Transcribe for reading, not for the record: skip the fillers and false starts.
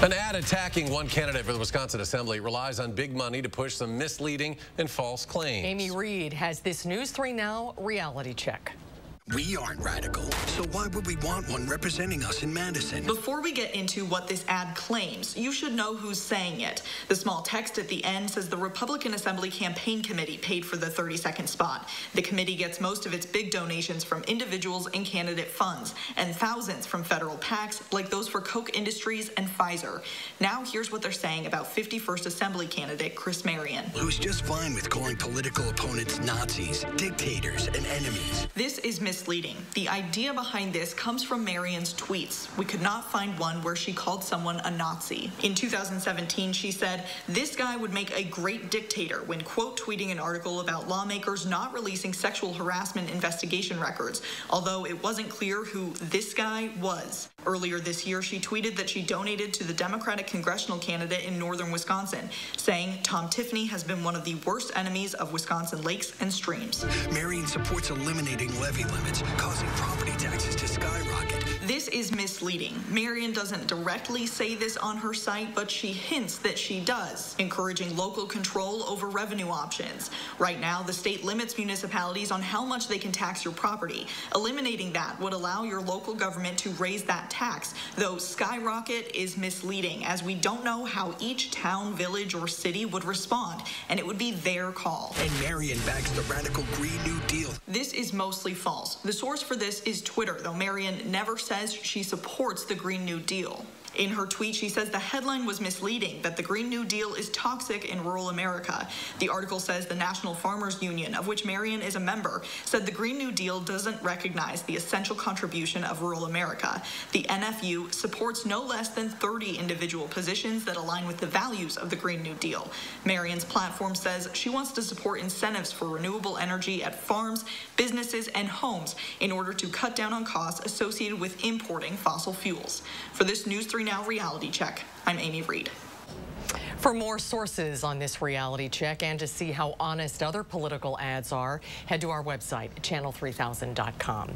An ad attacking one candidate for the Wisconsin Assembly relies on big money to push some misleading and false claims. Amy Reed has this News 3 Now reality check. We aren't radical, so why would we want one representing us in Madison? Before we get into what this ad claims, you should know who's saying it. The small text at the end says the Republican Assembly Campaign Committee paid for the 30-second spot. The committee gets most of its big donations from individuals and candidate funds, and thousands from federal PACs like those for Koch Industries and Pfizer. Now here's what they're saying about 51st Assembly candidate Chris Marion, who's just fine with calling political opponents Nazis, dictators, and enemies. This is misleading. The idea behind this comes from Marion's tweets. We could not find one where she called someone a Nazi. In 2017, she said, "This guy would make a great dictator," when quote tweeting an article about lawmakers not releasing sexual harassment investigation records, although it wasn't clear who this guy was. Earlier this year, she tweeted that she donated to the Democratic congressional candidate in northern Wisconsin, saying Tom Tiffany has been one of the worst enemies of Wisconsin lakes and streams. Marion supports eliminating levy limits, causing property taxes to skyrocket. This is misleading. Marion doesn't directly say this on her site, but she hints that she does, encouraging local control over revenue options. Right now, the state limits municipalities on how much they can tax your property. Eliminating that would allow your local government to raise that tax, though skyrocket is misleading, as we don't know how each town, village, or city would respond, and it would be their call. And Marion backs the radical Green New Deal. This is mostly false. The source for this is Twitter, though Marion never says she supports the Green New Deal. In her tweet, she says the headline was misleading, that the Green New Deal is toxic in rural America. The article says the National Farmers Union, of which Marion is a member, said the Green New Deal doesn't recognize the essential contribution of rural America. The NFU supports no less than 30 individual positions that align with the values of the Green New Deal. Marion's platform says she wants to support incentives for renewable energy at farms, businesses, and homes in order to cut down on costs associated with importing fossil fuels. For this News 3 Now reality check, I'm Amy Reed. For more sources on this reality check and to see how honest other political ads are, head to our website, channel3000.com.